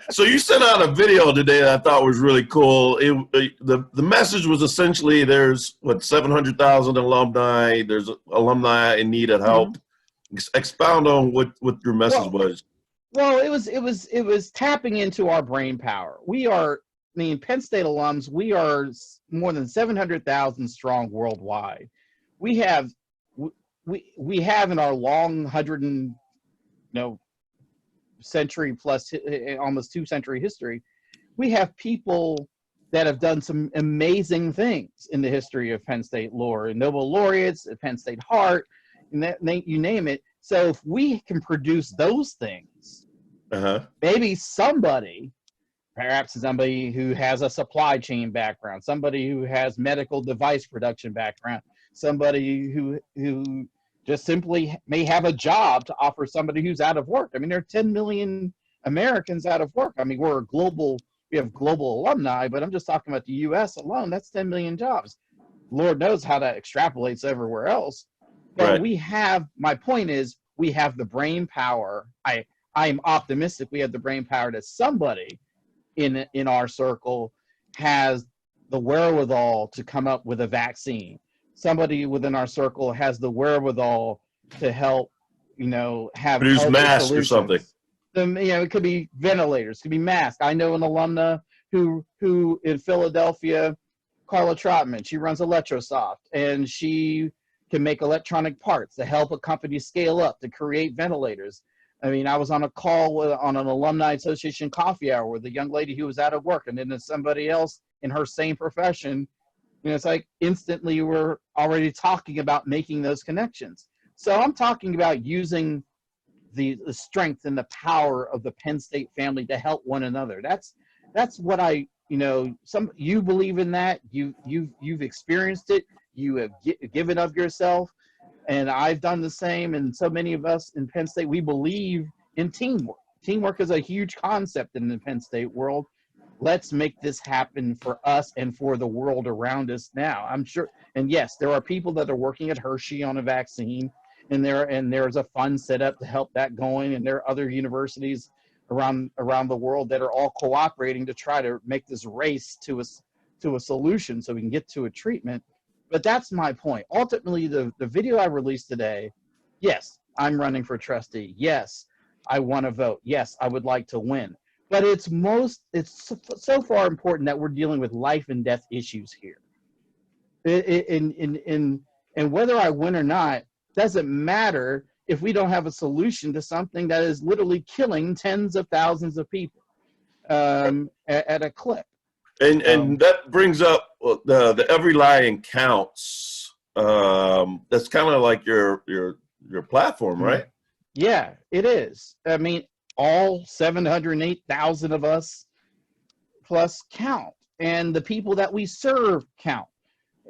So you sent out a video today that I thought was really cool. The message was essentially there's 700,000 alumni. There's alumni in need of help. Expound on what your message was. Well, it was tapping into our brain power. Penn State alums, we are more than 700,000 strong worldwide. We have in our long century plus, almost 2-century history, we have people that have done some amazing things in the history of Penn State lore, Nobel laureates, Penn State Heart, you name it. So if we can produce those things, maybe perhaps somebody who has a supply chain background, somebody who has medical device production background, somebody who just simply may have a job to offer somebody who's out of work. I mean, there are 10 million Americans out of work. I mean, we have global alumni, but I'm just talking about the U.S. alone. That's 10 million jobs. Lord knows how that extrapolates everywhere else. But my point is, we have the brain power. I'm optimistic we have the brain power that somebody in our circle has the wherewithal to come up with a vaccine. Somebody within our circle has the wherewithal to help, have produce masks solutions. Or something. It could be ventilators, it could be masks. I know an alumna who in Philadelphia, Carla Trotman, she runs Electrosoft, and she can make electronic parts to help a company scale up to create ventilators. I mean, I was on a call on an alumni association coffee hour with a young lady who was out of work, and then there's somebody else in her same profession. It's like instantly we're already talking about making those connections. So I'm talking about using the strength and the power of the Penn State family to help one another. That's what you believe in that. You've experienced it. You have given of yourself, and I've done the same. And so many of us in Penn State, we believe in teamwork. Teamwork is a huge concept in the Penn State world. Let's make this happen for us and for the world around us now. I'm sure, and yes, there are people that are working at Hershey on a vaccine, and there's a fund set up to help that going, and there are other universities around the world that are all cooperating to try to make this race to a solution so we can get to a treatment. But that's my point. Ultimately, the video I released today, yes, I'm running for trustee. Yes, I want to vote. Yes, I would like to win. But it's so far important that we're dealing with life and death issues here. And whether I win or not doesn't matter if we don't have a solution to something that is literally killing tens of thousands of people at a clip. And that brings up the every lion counts. That's kind of like your platform, right? Yeah, it is. I mean, all 708,000 of us plus count, and the people that we serve count.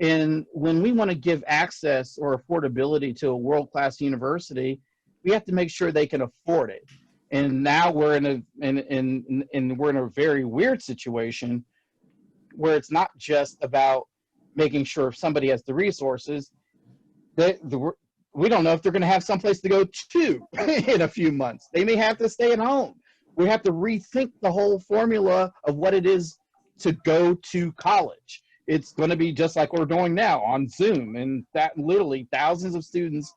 And when we want to give access or affordability to a world-class university, we have to make sure they can afford it. And now we're in a very weird situation where it's not just about making sure if somebody has the resources, we don't know if they're going to have someplace to go to in a few months. They may have to stay at home. We have to rethink the whole formula of what it is to go to college. It's going to be just like we're doing now on Zoom, and that literally thousands of students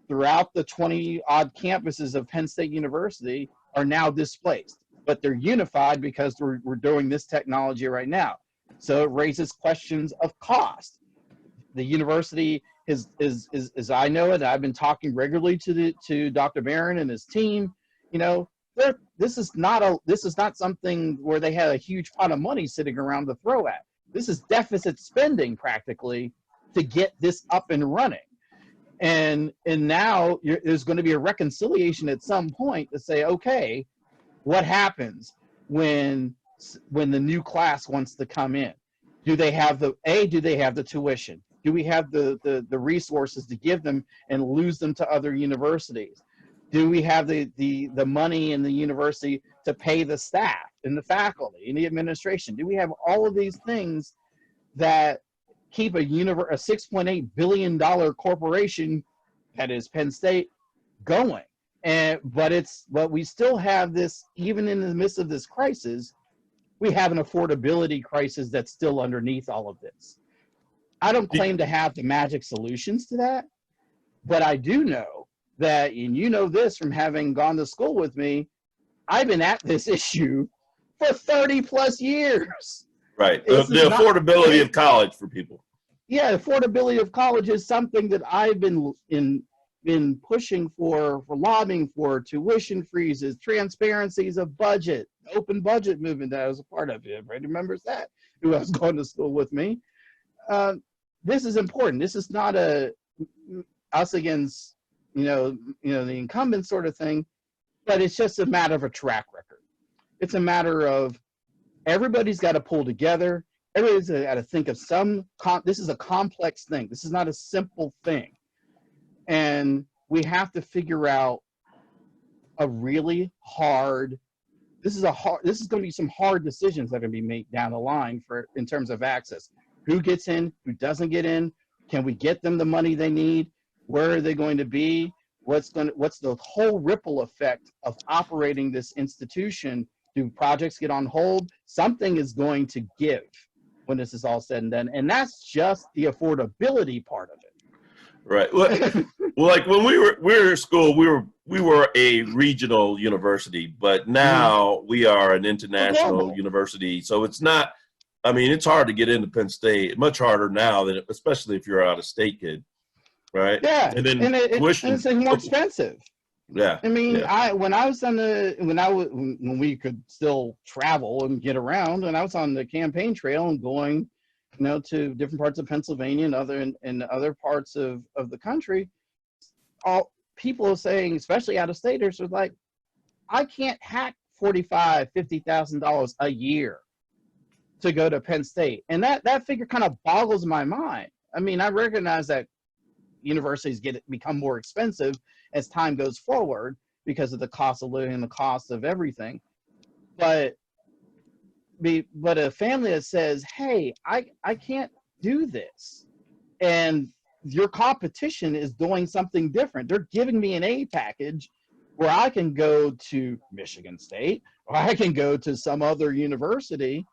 throughout the 20-odd campuses of Penn State University are now displaced. But they're unified because we're doing this technology right now. So it raises questions of cost. The university is as I know it, I've been talking regularly to Dr. Barron and his team. This is not something where they had a huge pot of money sitting around to throw at. This is deficit spending practically to get this up and running. And now there's going to be a reconciliation at some point to say, okay, what happens when the new class wants to come in? Do they have the tuition? Do we have the resources to give them and lose them to other universities? Do we have the money in the university to pay the staff and the faculty and the administration? Do we have all of these things that keep a $6.8 billion corporation that is Penn State going? But we still have this, even in the midst of this crisis, we have an affordability crisis that's still underneath all of this. I don't claim to have the magic solutions to that, but I do know that, and you know this from having gone to school with me, I've been at this issue for 30 plus years. Right. The affordability of college for people. Yeah, affordability of college is something that I've been pushing for lobbying for, tuition freezes, transparencies of budget, open budget movement that I was a part of. Everybody remembers that, who was going to school with me. This is important. This is not a us against, the incumbent sort of thing, but it's just a matter of a track record. It's a matter of everybody's got to pull together. Everybody's got to think of this is a complex thing. This is not a simple thing. And we have to figure out a really hard, this is going to be some hard decisions that are going to be made down the line in terms of access. Who gets in, who doesn't get in? Can we get them the money they need? Where are they going to be? What's the whole ripple effect of operating this institution? Do projects get on hold? Something is going to give when this is all said and done. And that's just the affordability part of it. Right. Well, like when we were in school, we were a regional university, but now we are an international university. So it's not, I mean, it's hard to get into Penn State, much harder now than, especially if you're an out-of-state kid, right? Yeah, and then it's more expensive. Yeah. I mean, when we could still travel and get around, and I was on the campaign trail and going, to different parts of Pennsylvania and other parts of the country, all people are saying, especially out-of-staters, are like, I can't hack $45,000, $50,000 a year to go to Penn State. And that figure kind of boggles my mind. I mean, I recognize that universities become more expensive as time goes forward because of the cost of living and the cost of everything. But a family that says, hey, I can't do this, and your competition is doing something different. They're giving me an A package where I can go to Michigan State or I can go to some other university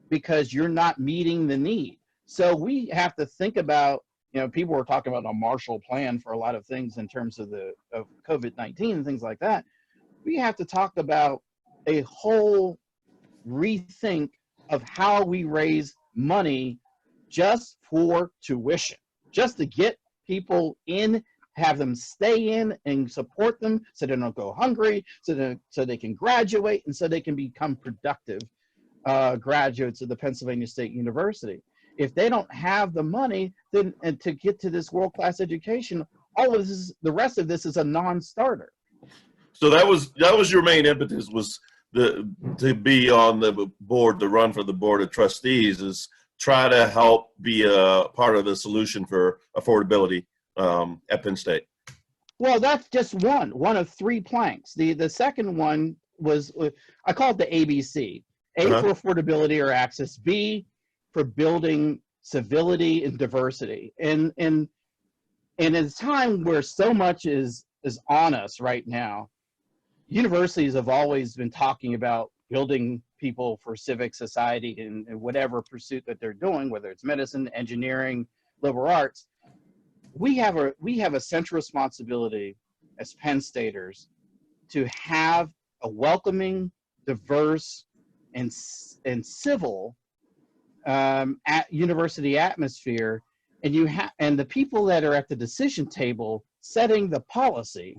because you're not meeting the need. So we have to think about, people were talking about a Marshall Plan for a lot of things in terms of COVID-19 and things like that. We have to talk about a whole rethink of how we raise money just for tuition, just to get people in, have them stay in and support them so they don't go hungry, so they can graduate and so they can become productive graduates of the Pennsylvania State University. If they don't have the money then and to get to this world-class education, all of this, the rest of this is a non-starter. So that was your main impetus, was to be on the board, to run for the board of trustees, is try to help be a part of the solution for affordability at Penn State. Well, that's just one of three planks. The second one was, I call it the ABC. A for affordability or access, B for building civility and diversity. And in a time where so much is on us right now, universities have always been talking about building people for civic society in whatever pursuit that they're doing, whether it's medicine, engineering, liberal arts. We have a central responsibility as Penn Staters to have a welcoming, diverse, and civil at university atmosphere, and the people that are at the decision table setting the policy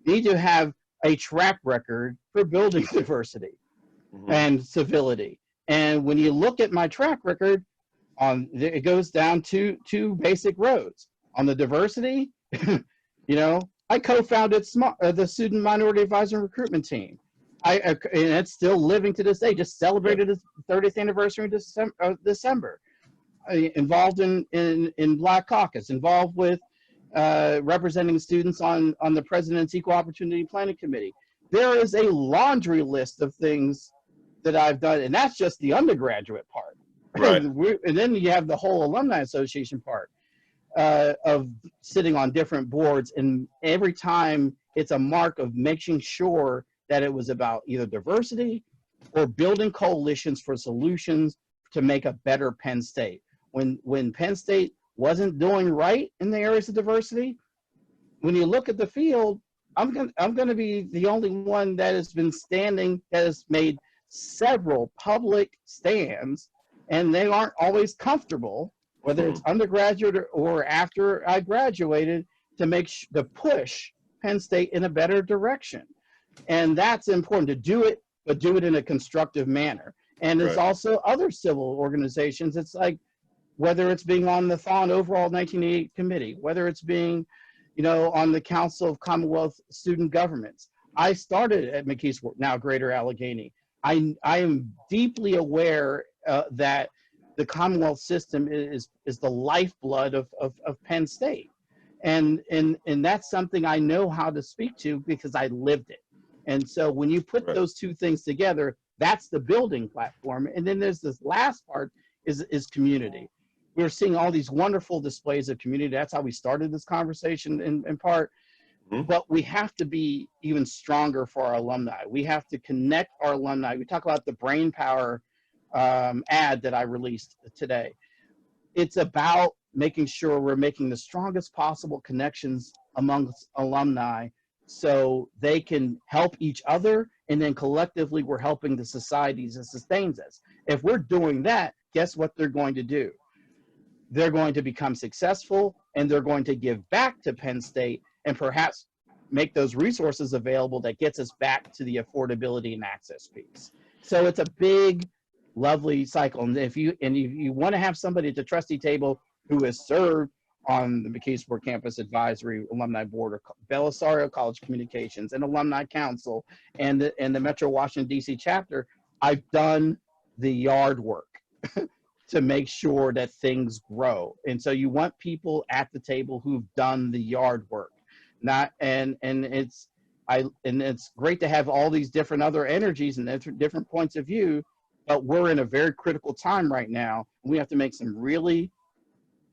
need to have a track record for building diversity and civility. And when you look at my track record, it goes down to two basic roads. On the diversity, I co-founded the Student Minority Advisor Recruitment Team. And it's still living to this day. Just celebrated its 30th anniversary in December. Involved in Black Caucus. Involved with representing students on the President's Equal Opportunity Planning Committee. There is a laundry list of things that I've done, and that's just the undergraduate part. Right. And then you have the whole Alumni Association part of sitting on different boards, and every time it's a mark of making sure that it was about either diversity or building coalitions for solutions to make a better Penn State. When Penn State wasn't doing right in the areas of diversity, when you look at the field, I'm going to be the only one that has been standing, that has made several public stands, and they aren't always comfortable, whether it's undergraduate or after I graduated, to push Penn State in a better direction. And that's important, to do it, but do it in a constructive manner. And there's also other civil organizations. It's like, whether it's being on the Thon overall 1988 committee, whether it's being, on the Council of Commonwealth Student Governments. I started at McKeesport, now Greater Allegheny. I am deeply aware that the Commonwealth system is the lifeblood of Penn State. And that's something I know how to speak to because I lived it. And so when you put those two things together, that's the building platform. And then there's this last part is community. We're seeing all these wonderful displays of community. That's how we started this conversation in part. But we have to be even stronger for our alumni. We have to connect our alumni. We talk about the brain power ad that I released today. It's about making sure we're making the strongest possible connections amongst alumni so they can help each other, and then collectively we're helping the societies that sustains us. If we're doing that, guess what they're going to do? They're going to become successful, and they're going to give back to Penn State and perhaps make those resources available that gets us back to the affordability and access piece. So it's a big, lovely cycle. And if you want to have somebody at the trustee table who has served on the McKeesport Campus Advisory Alumni Board, or Belisario College Communications, and Alumni Council, and the Metro Washington, D.C. chapter, I've done the yard work to make sure that things grow. And so you want people at the table who've done the yard work. It's great to have all these different other energies and different points of view, but we're in a very critical time right now. We have to make some really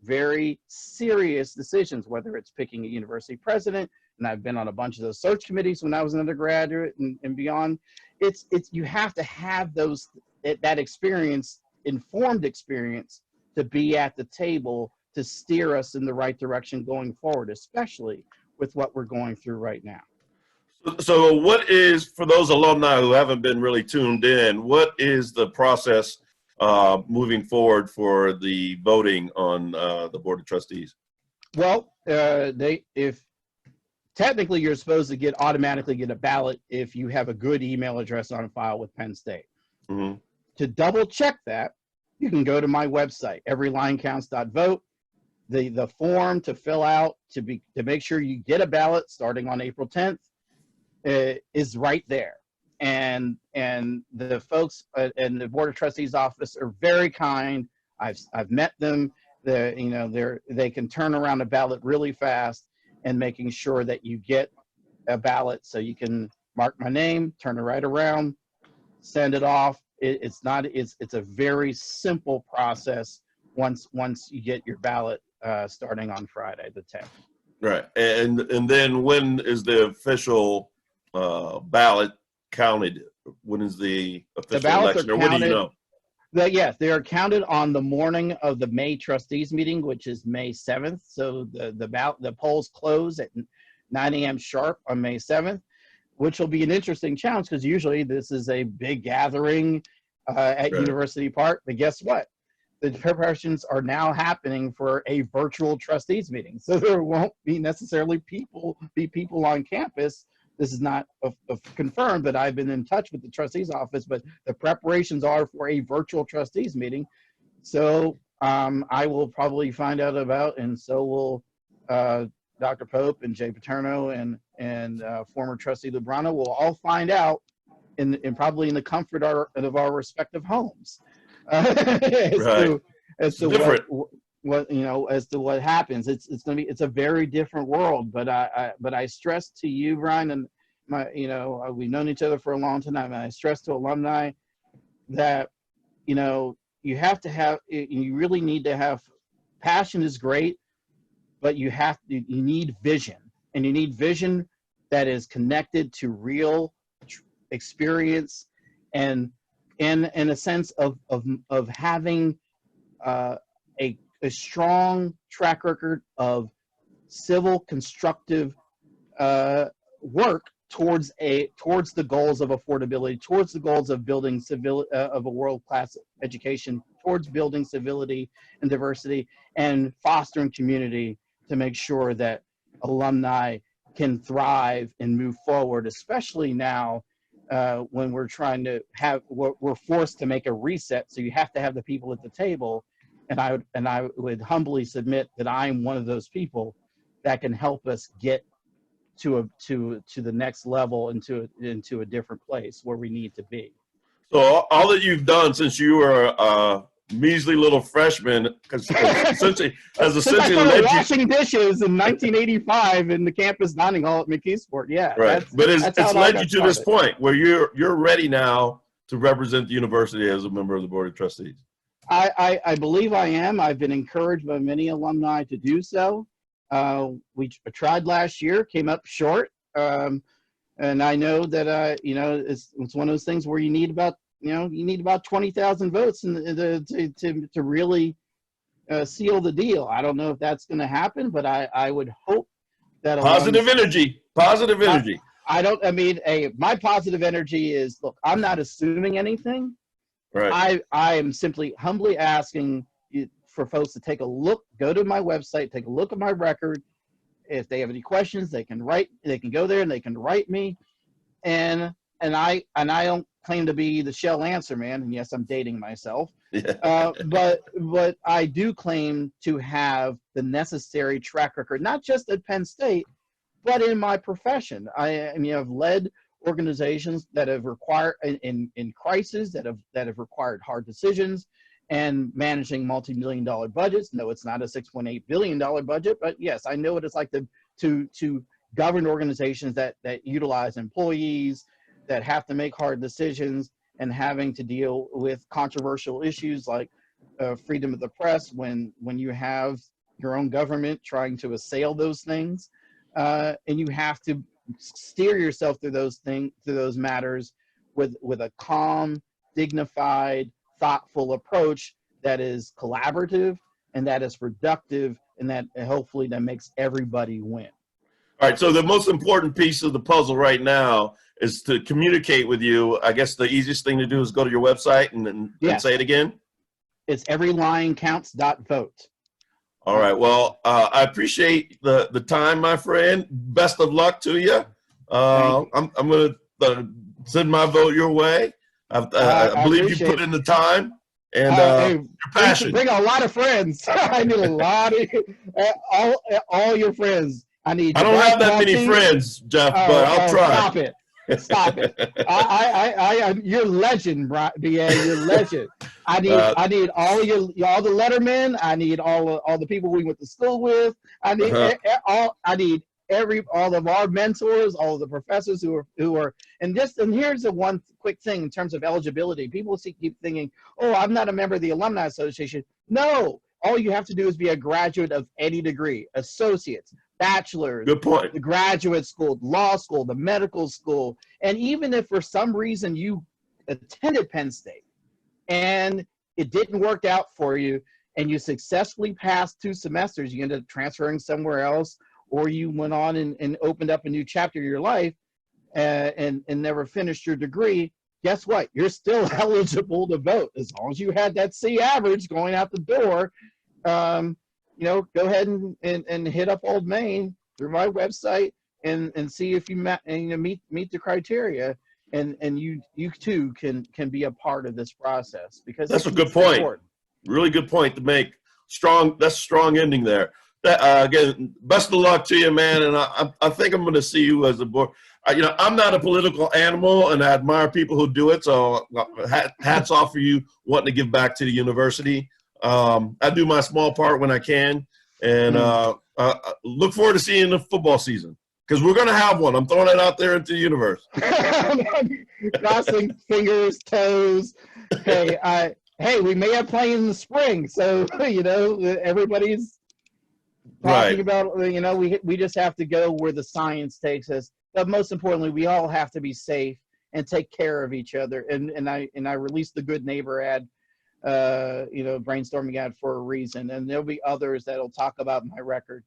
very serious decisions, whether it's picking a university president, and I've been on a bunch of those search committees when I was an undergraduate and beyond. You have to have that experience, informed experience, to be at the table to steer us in the right direction going forward, especially with what we're going through right now. So what is, for those alumni who haven't been really tuned in, what is the process moving forward for the voting on the Board of Trustees? Well, technically you're supposed to automatically get a ballot if you have a good email address on file with Penn State. To double check that, you can go to my website, everylinecounts.vote. The form to fill out to make sure you get a ballot starting on April 10th is right there. And the folks in the Board of Trustees office are very kind. I've met them. They can turn around a ballot really fast, and making sure that you get a ballot so you can mark my name, turn it right around, send it off. It's a very simple process once you get your ballot starting on Friday the 10th. Right. And then when is the official ballot counted? When is the official election, or what do you know? Yes, they are counted on the morning of the May trustees meeting, which is May 7th. So the polls close at 9 a.m. sharp on May 7th, which will be an interesting challenge because usually this is a big gathering at University Park. But guess what? The preparations are now happening for a virtual trustees meeting. So there won't be necessarily people on campus. This is not confirmed, but I've been in touch with the trustees office, but the preparations are for a virtual trustees meeting. So I will probably find out about, and so will Dr. Pope and Jay Paterno and former trustee Lubrano will all find out in probably in the comfort of our respective homes as to what happens. It's a very different world, but I stress to you, Brian, and we've known each other for a long time, and I stress to alumni that you have to have, you really need to have, passion is great, but you need vision, and you need vision that is connected to real experience, and in a sense of having a strong track record of civil constructive work towards the goals of affordability, towards the goals of building of a world-class education, towards building civility and diversity, and fostering community to make sure that alumni can thrive and move forward, especially now when we're we're forced to make a reset. So you have to have the people at the table, and I would humbly submit that I'm one of those people that can help us get to the next level, into a different place where we need to be. So all that you've done since you were a measly little freshman, because essentially Since I started washing dishes in 1985 in the campus dining hall at McKeesport, yeah. Right, but it's led you to this point where you're ready now to represent the university as a member of the Board of Trustees. I believe I am. I've been encouraged by many alumni to do so. We tried last year, came up short, and I know that it's one of those things where you need about 20,000 votes to really seal the deal. I don't know if that's going to happen, but I would hope that positive energy. My positive energy is, look, I'm not assuming anything. Right. I am simply humbly asking for folks to go to my website, take a look at my record. If they have any questions, they can go there and they can write me. And I don't claim to be the shell answer man. And yes, I'm dating myself. Yeah. But I do claim to have the necessary track record, not just at Penn State, but in my profession. I've led organizations that have required in crisis, that have required hard decisions, and managing multi-million-dollar budgets. No, it's not a $6.8 billion budget, but yes, I know what it's like to govern organizations that utilize employees, that have to make hard decisions, and having to deal with controversial issues like freedom of the press when you have your own government trying to assail those things, and you have to steer yourself through those matters with a calm, dignified, thoughtful approach that is collaborative and that is productive, and that hopefully that makes everybody win. All right, so the most important piece of the puzzle right now is to communicate with you. I guess the easiest thing to do is go to your website and say it again. It's everylinecounts.vote. All right, well, I appreciate the time, my friend. Best of luck to you. I'm going to send my vote your way. I believe you put in the time and your passion. Bring a lot of friends. I need a lot of all your friends. I don't have that many friends, Jeff, but I'll try. Stop it. You're legend, BA. You're legend. I need all the lettermen. I need all the people we went to school with. I need all of our mentors, all of the professors who are, and here's the one quick thing in terms of eligibility. People keep thinking, oh, I'm not a member of the Alumni Association. No, all you have to do is be a graduate of any degree, associates, bachelor's, good point, the graduate school, law school, the medical school. And even if for some reason you attended Penn State and it didn't work out for you and you successfully passed 2 semesters, you ended up transferring somewhere else, or you went on and opened up a new chapter of your life and never finished your degree, guess what? You're still eligible to vote. As long as you had that C average going out the door, go ahead and hit up Old Main through my website and see if you meet the criteria, and you too can be a part of this process, because that's a good point. Important. Really good point to make. That's a strong ending there. Again, best of luck to you, man. And I think I'm going to see you as a board. I'm not a political animal, and I admire people who do it. So hats off for you wanting to give back to the university. I do my small part when I can, and look forward to seeing the football season, because we're going to have one. I'm throwing it out there into the universe. Crossing fingers, toes. Hey, we may have playing in the spring, so everybody's talking about. We just have to go where the science takes us. but most importantly, we all have to be safe and take care of each other. And I released the Good Neighbor ad, brainstorming ad for a reason. And there'll be others that'll talk about my record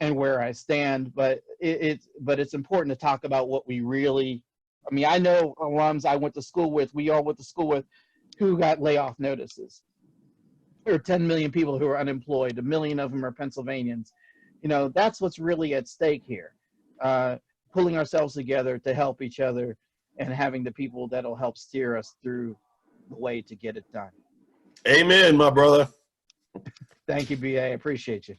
and where I stand. But it's important to talk about what we really. I mean, I know alums I went to school with. We all went to school with, who got layoff notices. There are 10 million people who are unemployed. 1 million of them are Pennsylvanians. That's what's really at stake here. Pulling ourselves together to help each other and having the people that'll help steer us through the way to get it done. Amen, my brother. Thank you, BA. I appreciate you.